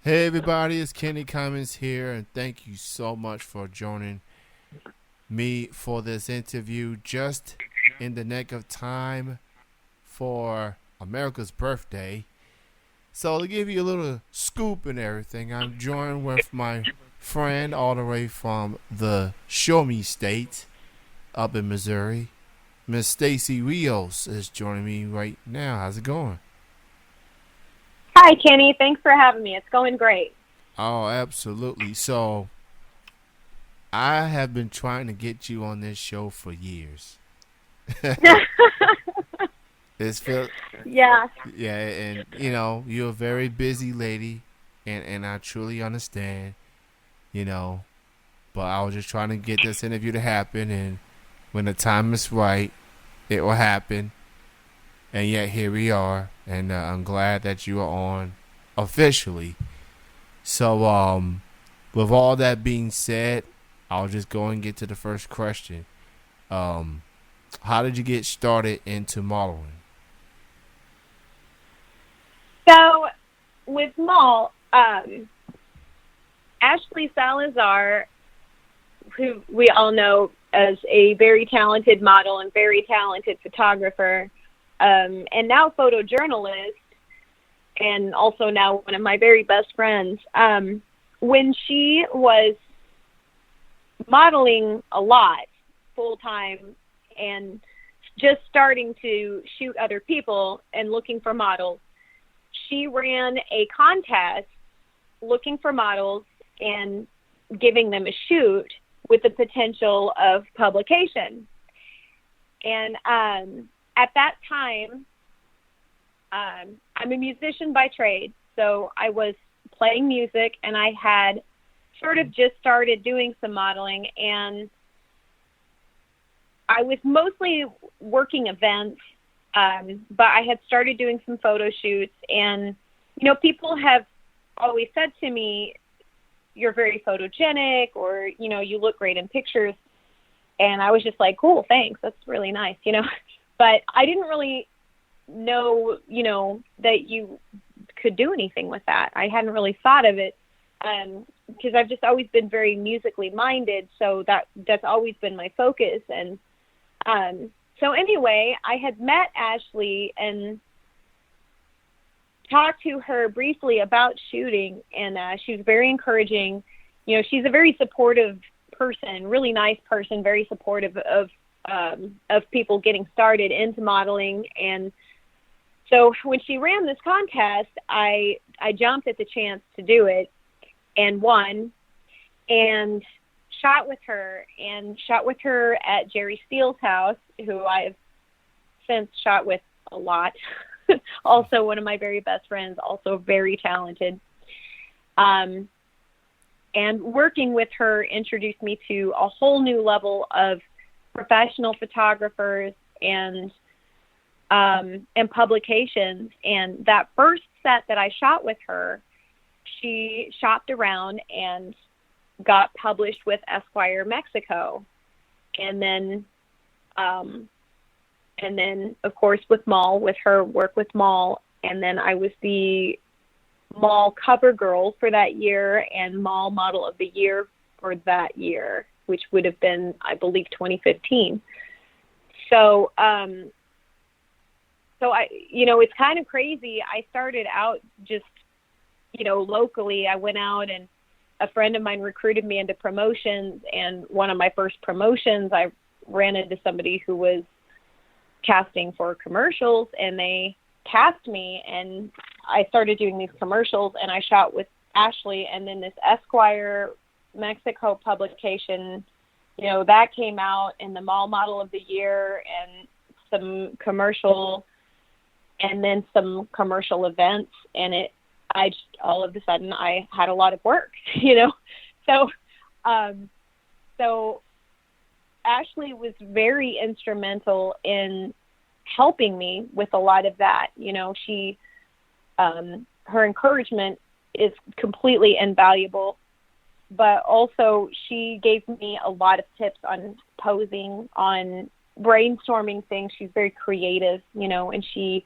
Hey everybody, it's Kenny Cummins here, and thank you so much for joining me for this interview just in the nick of time for America's birthday. So to give you a little scoop and everything, I'm joined with my friend all the way from the Show Me State up in Missouri. Miss Stacey Rios is joining me right now. How's it going? Hi, Kenny. Thanks for having me. It's going great. Oh, absolutely. So I have been trying to get you on this show for years. It's feel Yeah. Yeah, and you're a very busy lady, and I truly understand, you know, but I was just trying to get this interview to happen, and when the time is right, it will happen. And yet here we are, and I'm glad that you are on officially. So, with all that being said, I'll just go and get to the first question. Um, how did you get started into modeling? So with Mall, Ashley Salazar, who we all know as a very talented model and very talented photographer, and now photojournalist, and also now one of my very best friends, when she was modeling a lot full time and just starting to shoot other people and looking for models, she ran a contest looking for models and giving them a shoot with the potential of publication. And at that time, I'm a musician by trade, so I was playing music, and I had sort of just started doing some modeling, and I was mostly working events, but I had started doing some photo shoots, and people have always said to me, "You're very photogenic," or "You look great in pictures," and I was just like, "Cool, thanks, that's really nice." But I didn't really know, that you could do anything with that. I hadn't really thought of it, because I've just always been very musically minded, so that's always been my focus. And so anyway, I had met Ashley and talked to her briefly about shooting, and she was very encouraging. She's a very supportive person, really nice person, very supportive of people getting started into modeling. And so when she ran this contest, I jumped at the chance to do it and won, and shot with her at Jerry Steele's house, who I've since shot with a lot. Also one of my very best friends, also very talented. And working with her introduced me to a whole new level of professional photographers and publications. And that first set that I shot with her, she shopped around and got published with Esquire Mexico. And then of course with her work with Mall. And then I was the Mall cover girl for that year and Mall model of the year for that year, which would have been, I believe, 2015. So, it's kind of crazy. I started out just, locally. I went out, and a friend of mine recruited me into promotions, and one of my first promotions, I ran into somebody who was casting for commercials, and they cast me, and I started doing these commercials, and I shot with Ashley. And then this Esquire Mexico publication, that came out in the Mall Model of the Year, and some commercial, and then some commercial events. And I just, all of a sudden, I had a lot of work, So, so Ashley was very instrumental in helping me with a lot of that. She, her encouragement is completely invaluable, but also she gave me a lot of tips on posing, on brainstorming things. She's very creative, and she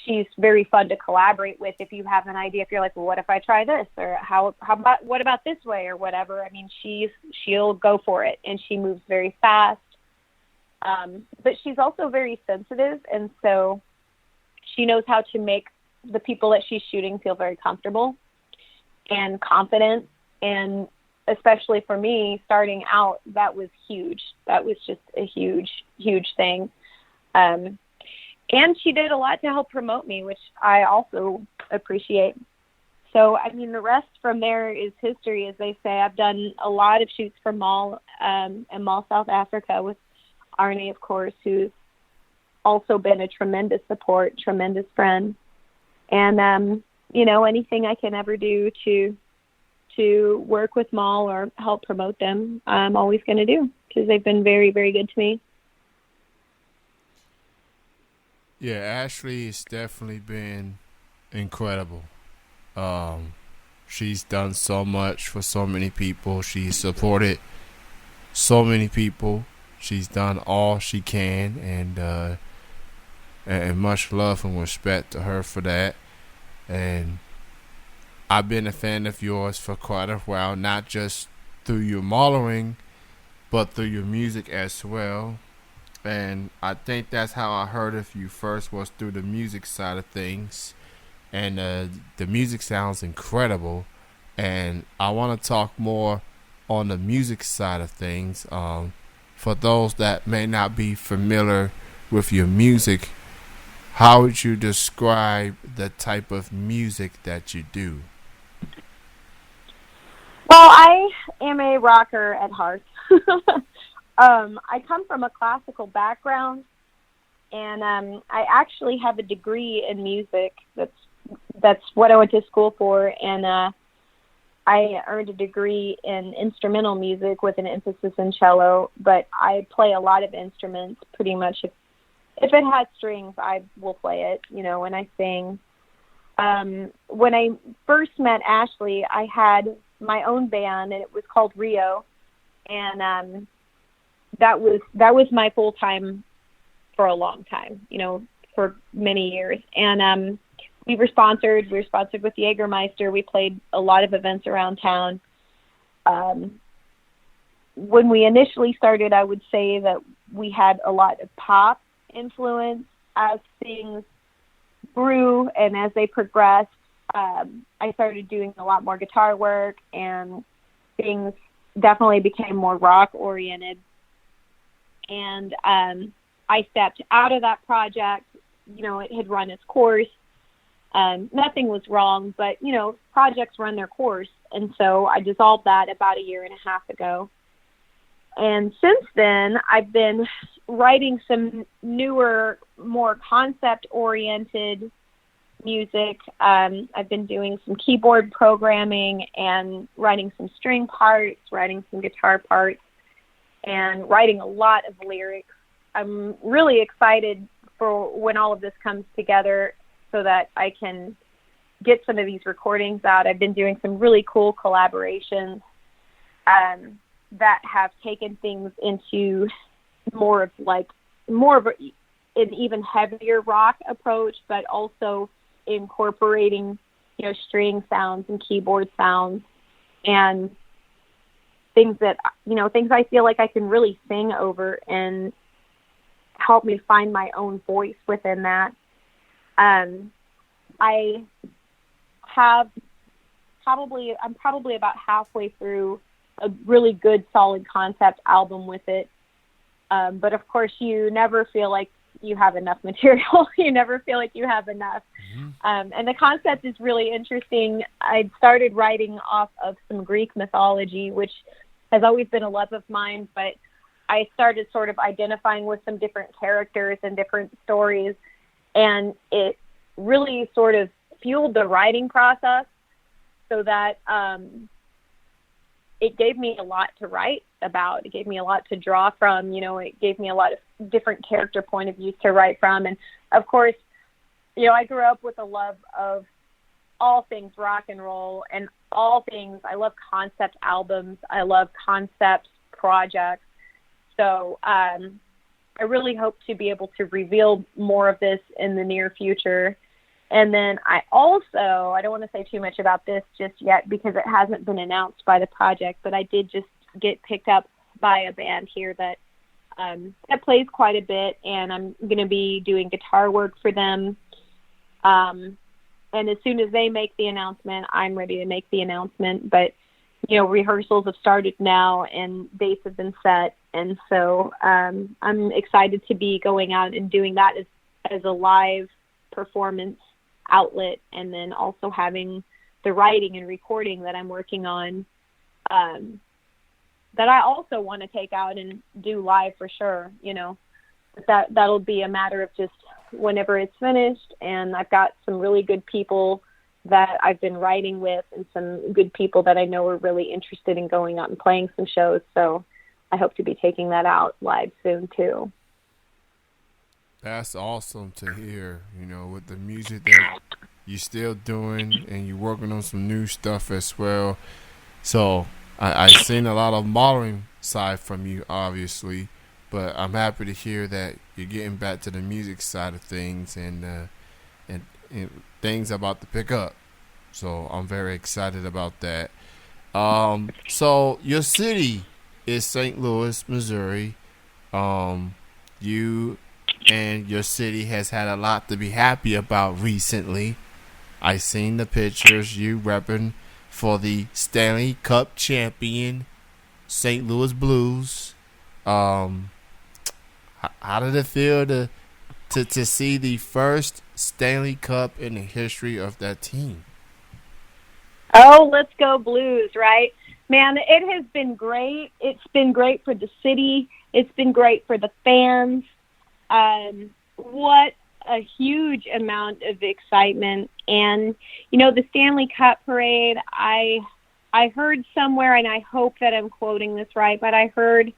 she's very fun to collaborate with. If you have an idea, if you're like, well, what if I try this, or what about this way, or whatever. I mean, she'll go for it, and she moves very fast. But she's also very sensitive, and so she knows how to make the people that she's shooting feel very comfortable and confident. And especially for me, starting out, that was huge. That was just a huge, huge thing. And she did a lot to help promote me, which I also appreciate. So, I mean, the rest from there is history, as they say. I've done a lot of shoots for Mall and Mall South Africa with Arnie, of course, who's also been a tremendous support, tremendous friend. And, you know, anything I can ever do to work with Mall or help promote them, I'm always going to do, because they've been very, very good to me. Yeah, Ashley has definitely been incredible. She's done so much for so many people. She's supported so many people. She's done all she can, and much love and respect to her for that. And I've been a fan of yours for quite a while, not just through your modeling, but through your music as well. And I think that's how I heard of you first, was through the music side of things. And the music sounds incredible. And I want to talk more on the music side of things. For those that may not be familiar with your music, how would you describe the type of music that you do? Well, I am a rocker at heart. I come from a classical background, and I actually have a degree in music. That's what I went to school for, and I earned a degree in instrumental music with an emphasis in cello. But I play a lot of instruments, pretty much. If it has strings, I will play it, you know, when I sing. When I first met Ashley, I had my own band, and it was called Rio, and that was my full time for a long time, you know, for many years. And we were sponsored with Jägermeister. We played a lot of events around town. When we initially started, I would say that we had a lot of pop influence. As things grew and as they progressed, I started doing a lot more guitar work, and things definitely became more rock oriented. And I stepped out of that project. You know, it had run its course. Nothing was wrong, but, you know, projects run their course. And so I dissolved that about a year and a half ago. And since then, I've been writing some newer, more concept-oriented music. I've been doing some keyboard programming and writing some string parts, writing some guitar parts, and writing a lot of lyrics. I'm really excited for when all of this comes together so that I can get some of these recordings out. I've been doing some really cool collaborations that have taken things into more of an even heavier rock approach, but also incorporating, you know, string sounds and keyboard sounds and things that, you know, things I feel like I can really sing over and help me find my own voice within that. I'm probably about halfway through a really good, solid concept album with it. But of course, you never feel like you have enough material. You never feel like you have enough. Mm-hmm. And the concept is really interesting. I started writing off of some Greek mythology, which has always been a love of mine, but I started sort of identifying with some different characters and different stories, and it really sort of fueled the writing process so that it gave me a lot to write about. It gave me a lot to draw from. You know, it gave me a lot of different character point of views to write from. And of course, you know, I grew up with a love of all things rock and roll and all things. I love concept albums. I love concept projects. So I really hope to be able to reveal more of this in the near future. And then I don't want to say too much about this just yet because it hasn't been announced by the project, but I did just get picked up by a band here that plays quite a bit, and I'm going to be doing guitar work for them. And as soon as they make the announcement, I'm ready to make the announcement. But, rehearsals have started now and dates have been set. And so I'm excited to be going out and doing that as a live performance outlet, and then also having the writing and recording that I'm working on that I also want to take out and do live for sure. That'll be a matter of just whenever it's finished. And I've got some really good people that I've been writing with and some good people that I know are really interested in going out and playing some shows. So I hope to be taking that out live soon too. That's awesome to hear, with the music that you're still doing and you're working on some new stuff as well. So I've seen a lot of modeling side from you, obviously, but I'm happy to hear that you're getting back to the music side of things and things about to pick up. So I'm very excited about that. So your city is St. Louis, Missouri. You and your city has had a lot to be happy about recently. I seen the pictures, you repping for the Stanley Cup champion St. Louis Blues. How did it feel to see the first Stanley Cup in the history of that team? Oh, let's go Blues, right? Man, it has been great. It's been great for the city. It's been great for the fans. What a huge amount of excitement. And, the Stanley Cup Parade, I heard somewhere, and I hope that I'm quoting this right, but I heard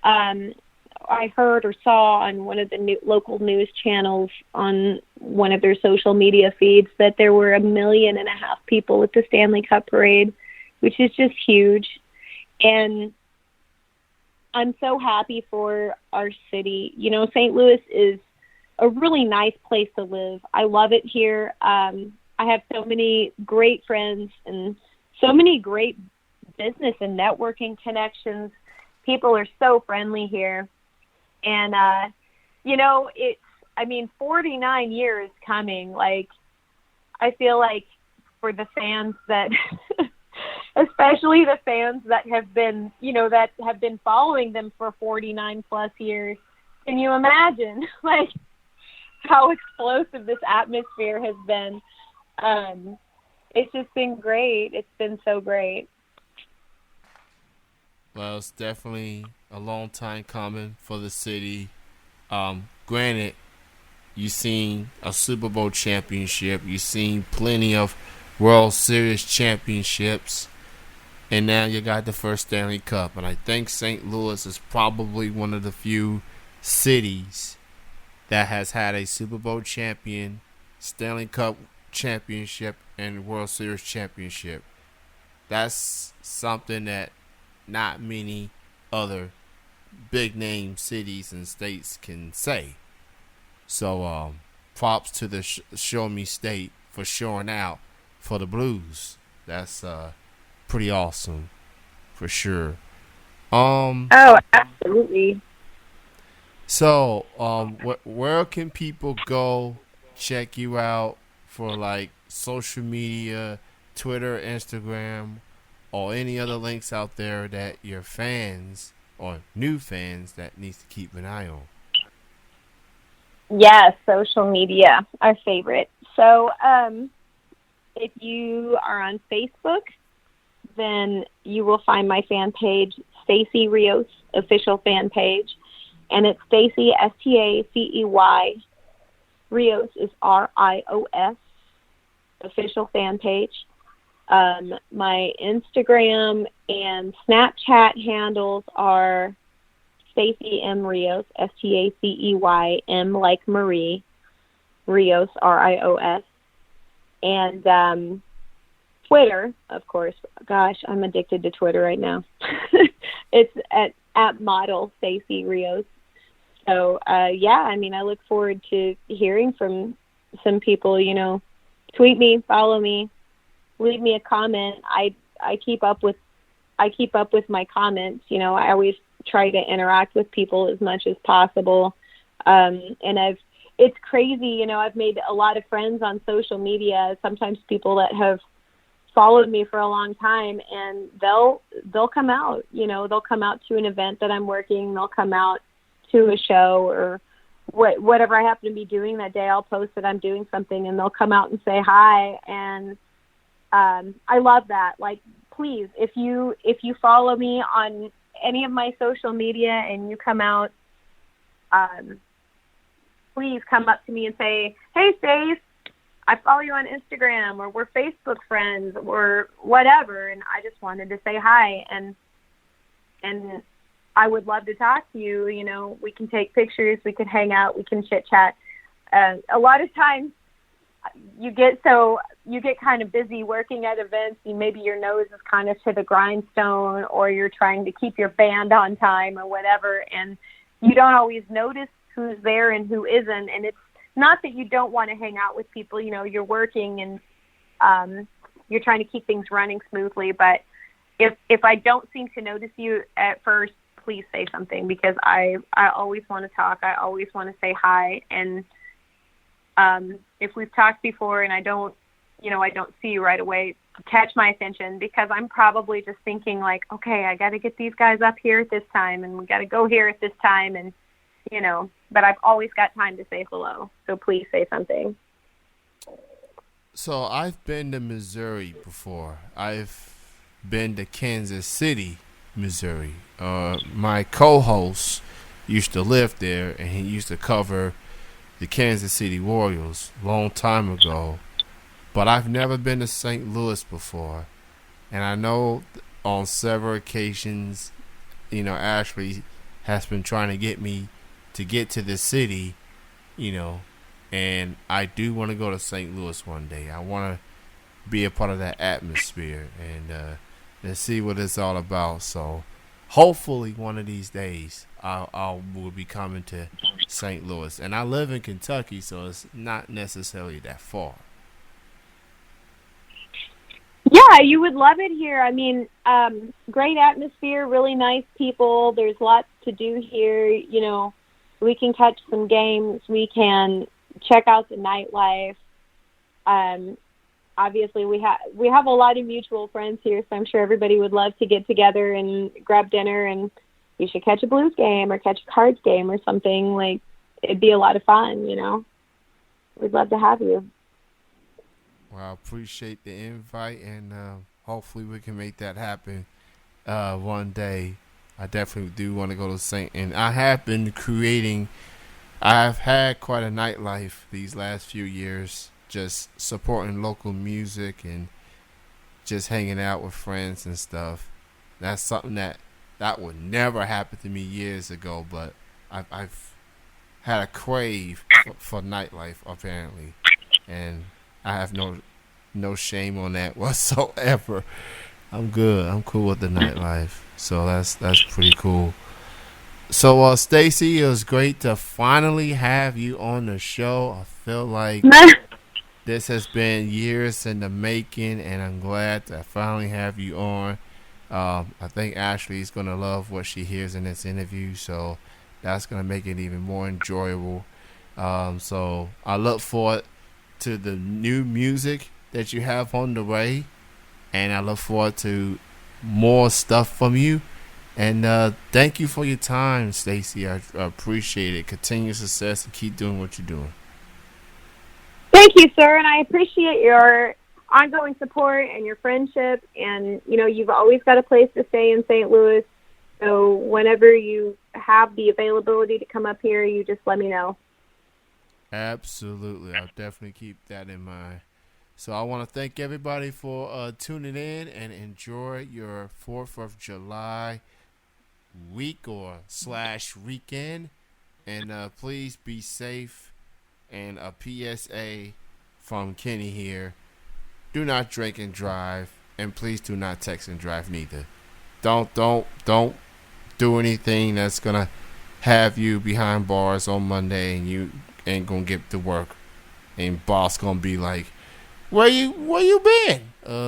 or saw on one of the local news channels on one of their social media feeds that there were 1.5 million people at the Stanley Cup Parade, which is just huge. And I'm so happy for our city. St. Louis is a really nice place to live. I love it here. I have so many great friends and so many great business and networking connections. People are so friendly here. And, 49 years coming. Like, I feel like for the fans that, especially the fans that have been, following them for 49 plus years, can you imagine, how explosive this atmosphere has been? It's just been great. It's been so great. Well, it's definitely a long time coming for the city. Granted, you've seen a Super Bowl championship. You've seen plenty of World Series championships. And now you got the first Stanley Cup. And I think St. Louis is probably one of the few cities that has had a Super Bowl champion, Stanley Cup championship, and World Series championship. That's something that not many other big name cities and states can say. So props to the Show Me State for showing out for the Blues. That's pretty awesome for sure. Oh, absolutely. So where can people go check you out for social media, Twitter, Instagram, or any other links out there that your fans or new fans that needs to keep an eye on? Yes, social media, our favorite. So if you are on Facebook, then you will find my fan page, Stacey Rios official fan page, and it's Stacey, Stacey. Rios is Rios official fan page. My Instagram and Snapchat handles are Stacey M. Rios, Stacey M like Marie, Rios, Rios. And Twitter, of course. Gosh, I'm addicted to Twitter right now. It's at model Stacey Rios. So, I look forward to hearing from some people, you know, tweet me, follow me, leave me a comment. I keep up with my comments. You know, I always try to interact with people as much as possible. And it's crazy, you know, I've made a lot of friends on social media, sometimes people that have followed me for a long time, and they'll come out, you know, they'll come out to an event that I'm working, they'll come out to a show or whatever I happen to be doing that day. I'll post that I'm doing something and they'll come out and say hi. And I love that. Like, please, if you follow me on any of my social media and you come out, please come up to me and say, hey, Stace, I follow you on Instagram, or we're Facebook friends, or whatever, and I just wanted to say hi, and I would love to talk to you. You know, we can take pictures, we can hang out, we can chit-chat. A lot of times you get kind of busy working at events, and maybe your nose is kind of to the grindstone, or you're trying to keep your band on time or whatever, and you don't always notice who's there and who isn't. And it's not that you don't want to hang out with people, you know, you're working and you're trying to keep things running smoothly. But if I don't seem to notice you at first, please say something, because I always want to talk. I always want to say hi. And if we've talked before and I don't see you right away, catch my attention, because I'm probably just thinking like, okay, I got to get these guys up here at this time, and we got to go here at this time, and you know, but I've always got time to say hello. So please say something. So I've been to Missouri before. I've been to Kansas City, Missouri. My co-host used to live there, and he used to cover the Kansas City Royals a long time ago. But I've never been to St. Louis before. And I know on several occasions, you know, Ashley has been trying to get me to get to the city, you know, and I do want to go to St. Louis one day. I want to be a part of that atmosphere and see what it's all about. So hopefully one of these days I will be coming to St. Louis. And I live in Kentucky, so it's not necessarily that far. Yeah, you would love it here. I mean, great atmosphere, really nice people. There's lots to do here. You know, we can catch some games. We can check out the nightlife. Obviously, we have a lot of mutual friends here, so I'm sure everybody would love to get together and grab dinner, and you should catch a Blues game or catch a Cards game or something. Like, it'd be a lot of fun, you know. We'd love to have you. Well, I appreciate the invite, and hopefully we can make that happen one day. I definitely do want to go to St. And I have been I've had quite a nightlife these last few years, just supporting local music and just hanging out with friends and stuff. That's something that would never happen to me years ago, but I've had a crave for nightlife, apparently. And I have no shame on that whatsoever. I'm good. I'm cool with the nightlife. So that's pretty cool. So Stacey, it was great to finally have you on the show. I feel like this has been years in the making, and I'm glad to finally have you on. I think Ashley's going to love what she hears in this interview, so that's going to make it even more enjoyable. So I look forward to the new music that you have on the way, and I look forward to more stuff from you. And thank you for your time, Stacey. I appreciate it. Continue success and keep doing what you're doing. Thank you, sir, and I appreciate your ongoing support and your friendship. And, you know, you've always got a place to stay in St. Louis, so whenever you have the availability to come up here, you just let me know. Absolutely. I'll definitely keep that in mind. So I want to thank everybody for tuning in, and enjoy your 4th of July week or / weekend. And please be safe. And a PSA from Kenny here: do not drink and drive, and please do not text and drive neither. Don't do anything that's gonna have you behind bars on Monday and you ain't gonna get to work and boss gonna be like, where you been?